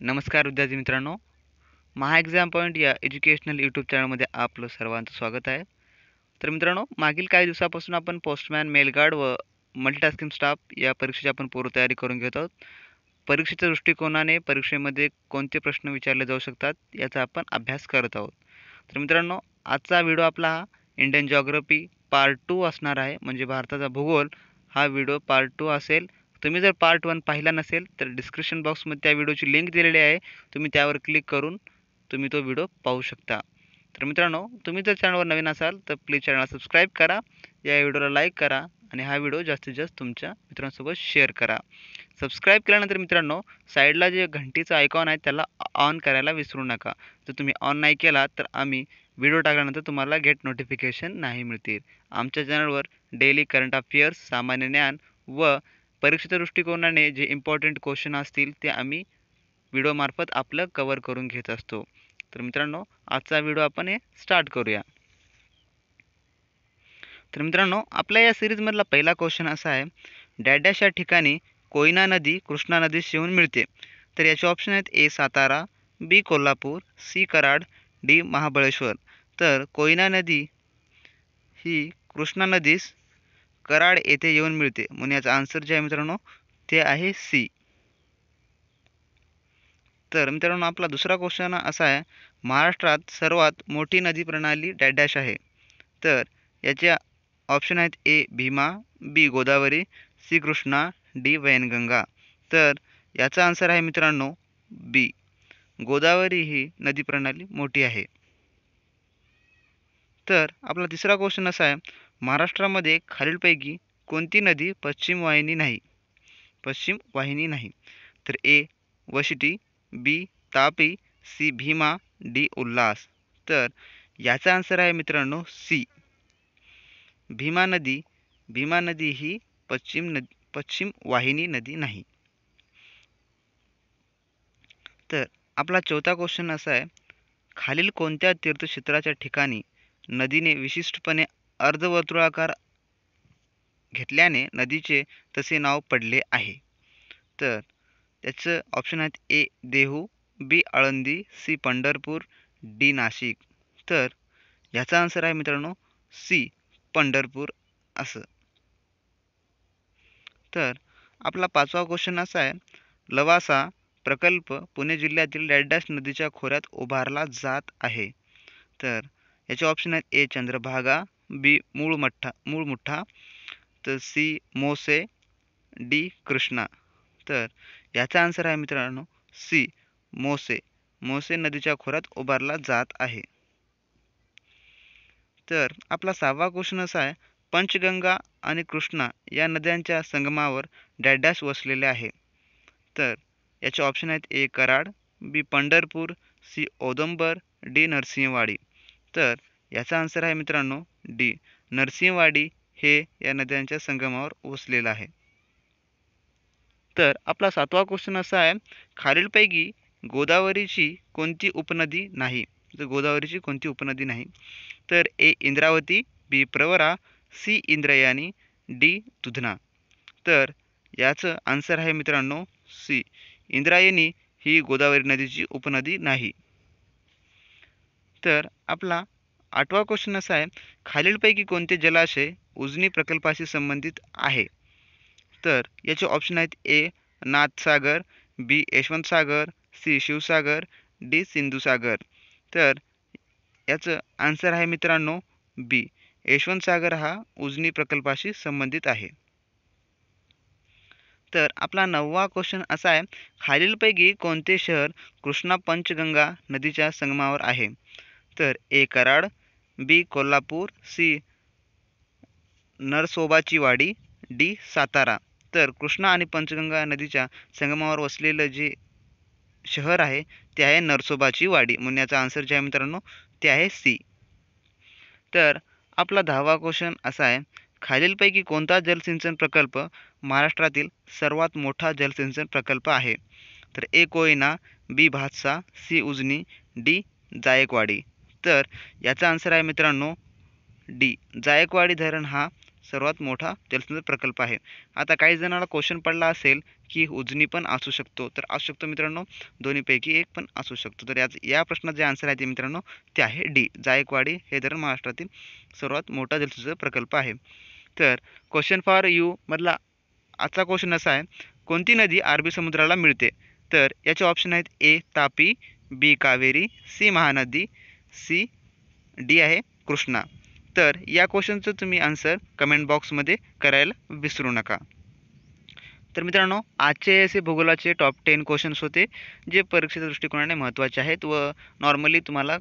नमस्कार विद्यार्थी मित्रांनो, महा एक्झाम पॉईंट या एज्युकेशनल यूट्यूब चॅनलमध्ये आपलं सर्वांचं स्वागत आहे. तर मित्रांनो, मागील काही दिवसापासून आपण पोस्टमॅन, मेल गार्ड व मल्टीटास्किंग स्टाफ या परीक्षेची आपण पूर्वतयारी करून घेत आहोत. परीक्षेच्या दृष्टिकोनाने परीक्षेमध्ये कोणते प्रश्न विचारले जाऊ शकतात याचा आपण अभ्यास करत आहोत. तर मित्रांनो, आजचा व्हिडिओ आपला हा इंडियन जिओग्राफी पार्ट 2 असणार आहे. म्हणजे भारताचा भूगोल हा व्हिडिओ पार्ट 2 असेल. तुम्ही जर पार्ट 1 पाहिला नसेल तर डिस्क्रिप्शन बॉक्समध्ये त्या व्हिडिओची लिंक दिलेली आहे. तुम्ही त्यावर क्लिक करून तुम्ही तो व्हिडिओ पाहू शकता. तर मित्रांनो, तुम्ही जर चॅनलवर नवीन असाल तर प्लीज चॅनलला सबस्क्राईब करा, या व्हिडिओला लाईक करा आणि हा व्हिडिओ जास्तीत जास्त तुमच्या मित्रांसोबत शेअर करा. सबस्क्राईब केल्यानंतर मित्रांनो, साईडला जे घंटीचा आयकॉन आहे त्याला ऑन करायला विसरू नका. जर तुम्ही ऑन नाही केला तर आम्ही व्हिडिओ टाकल्यानंतर तुम्हाला गेट नोटिफिकेशन नाही मिळतील. आमच्या चॅनलवर डेली करंट अफेअर्स, सामान्य ज्ञान व परीक्षेच्या दृष्टिकोनाने जे इम्पॉर्टंट क्वेश्चन असतील ते आम्ही व्हिडिओमार्फत आपलं कव्हर करून घेत असतो. तर मित्रांनो, आजचा व्हिडिओ आपण स्टार्ट करूया. तर मित्रांनो, आपल्या या सिरीजमधला पहिला क्वेश्चन असा आहे, डॅश या ठिकाणी कोयना नदी कृष्णा नदीस येऊन मिळते. तर याचे ऑप्शन आहेत ए सातारा, बी कोल्हापूर, सी कराड, डी महाबळेश्वर. तर कोयना नदी ही कृष्णा नदीस कराड येथे येऊन मिळते, म्हणून याचा आन्सर जे आहे मित्रांनो ते आहे सी. तर मित्रांनो, आपला दुसरा क्वेश्चन असा आहे, महाराष्ट्रात सर्वात मोठी नदी प्रणाली डॅश आहे. तर याचे ऑप्शन आहेत ए भीमा, बी गोदावरी, सी कृष्णा, डी वैनगंगा. तर याचा आन्सर आहे मित्रांनो बी, गोदावरी ही नदी प्रणाली मोठी आहे. तर आपला तिसरा क्वेश्चन असा आहे, महाराष्ट्रामध्ये खालीलपैकी कोणती नदी पश्चिम वाहिनी नाही. तर ए वशिटी, बी तापी, सी भीमा, डी उल्हास. तर याचा आन्सर आहे मित्रांनो सी, भीमा नदी ही पश्चिम वाहिनी नदी नाही. तर आपला चौथा क्वेश्चन असा आहे, खालील कोणत्या तीर्थक्षेत्राच्या ठिकाणी नदीने विशिष्टपणे अर्धवर्तुळाकार घेतल्याने नदीचे तसे नाव पडले आहे. तर त्याचं ऑप्शन आहेत ए देहू, बी आळंदी, सी पंढरपूर, डी नाशिक. तर याचा आन्सर आहे मित्रांनो सी पंढरपूर असं. तर आपला पाचवा क्वेश्चन असा आहे, लवासा प्रकल्प पुणे जिल्ह्यातील डॅश नदीच्या खोऱ्यात उभारला जात आहे. तर याचे ऑप्शन आहेत ए चंद्रभागा, बी मूळमुठा, तर सी मोसे, डी कृष्णा. तर याचा आन्सर आहे मित्रांनो सी मोसे नदीच्या खोऱ्यात उभारला जात आहे. तर आपला सहावा क्वेश्चन असा आहे, पंचगंगा आणि कृष्णा या नद्यांच्या संगमावर डॅश वसलेले आहे. तर याचे ऑप्शन आहेत ए कराड, बी पंढरपूर, सी औदुंबर, डी नरसिंहवाडी. तर याचा आन्सर आहे मित्रांनो डी नरसिंहवाडी हे या नद्यांच्या संगमावर वसलेलं आहे. तर आपला सातवा क्वेश्चन असा आहे, खालीलपैकी गोदावरीची कोणती उपनदी नाही. तर गोदावरीची कोणती उपनदी नाही. तर ए इंद्रावती, बी प्रवरा, सी इंद्रायणी, डी दुधना. तर याचं आन्सर आहे मित्रांनो सी, इंद्रायणी ही गोदावरी नदीची उपनदी नाही. तर आपला आठवा क्वेश्चन असा आहे, खालीलपैकी कोणते जलाशय उजनी प्रकल्पाशी संबंधित आहे. तर याचे ऑप्शन आहेत ए नाथसागर, बी यशवंतसागर, सी शिवसागर, डी सिंधुसागर. तर याचं आन्सर आहे मित्रांनो बी, यशवंतसागर हा उजनी प्रकल्पाशी संबंधित आहे. तर आपला नववा क्वेश्चन असा आहे, खालीलपैकी कोणते शहर कृष्णा पंचगंगा नदीच्या संगमावर आहे. तर ए कराड, बी कोल्हापूर, सी नरसोबाची वाडी, डी सातारा. तर कृष्णा आणि पंचगंगा नदीच्या संगमावर वसलेलं जे शहर आहे ते आहे नरसोबाची वाडी, म्हणून याचा आन्सर जे आहे मित्रांनो ते आहे सी. तर आपला 10वा क्वेश्चन असा आहे, खालीलपैकी कोणता जलसिंचन प्रकल्प महाराष्ट्रातील सर्वात मोठा जलसिंचन प्रकल्प आहे. तर ए कोयना, बी भातसा, सी उजनी, डी जायकवाडी. तर याचा आन्सर आहे मित्रांनो डी जायकवाडी धरण हा सर्वात मोठा जलसंधारण प्रकल्प आहे. आता काही जणांना क्वेश्चन पडला असेल की उजनी पण असू शकतो, तर असू शकतो मित्रांनो, दोन्हीपैकी एक पण असू शकतो. तर या प्रश्नाचे जे आन्सर आहे ते मित्रांनो ते आहे डी, जायकवाडी हे धरण महाराष्ट्रातील सर्वात मोठा जलसिंचन प्रकल्प आहे. तर क्वेश्चन फॉर यू मधला आजचा क्वेश्चन असा आहे, कोणती नदी अरबी समुद्राला मिळते? तर याचे ऑप्शन आहेत A Tapi, B Kaveri, C Mahanadi, C D आहे कृष्णा. तर या क्वेश्चनचं तुम्ही आन्सर कमेंट बॉक्समध्ये करायला विसरू नका. तर मित्रांनो, आजचे असे भूगोलाचे टॉप 10 क्वेश्चन्स होते जे परीक्षेच्या दृष्टिकोनाने महत्त्वाचे आहेत व नॉर्मली तुम्हाला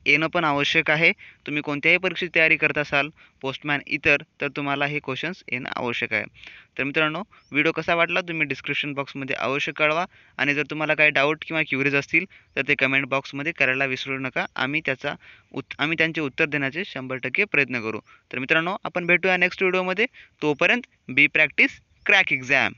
येणं पण आवश्यक आहे. तुम्ही कोणत्याही परीक्षेची तयारी करत असाल, पोस्टमॅन इतर, तर तुम्हाला हे क्वेश्चन्स येणं आवश्यक आहे. तर मित्रांनो, व्हिडिओ कसा वाटला तुम्ही डिस्क्रिप्शन बॉक्समध्ये अवश्य कळवा आणि जर तुम्हाला काही डाऊट किंवा क्युरीज असतील तर ते कमेंट बॉक्समध्ये करायला विसरू नका. आम्ही त्यांचे उत्तर देण्याचे 100% प्रयत्न करू. तर मित्रांनो, आपण भेटूया नेक्स्ट व्हिडिओमध्ये. तोपर्यंत बी प्रॅक्टिस क्रॅक एक्झाम.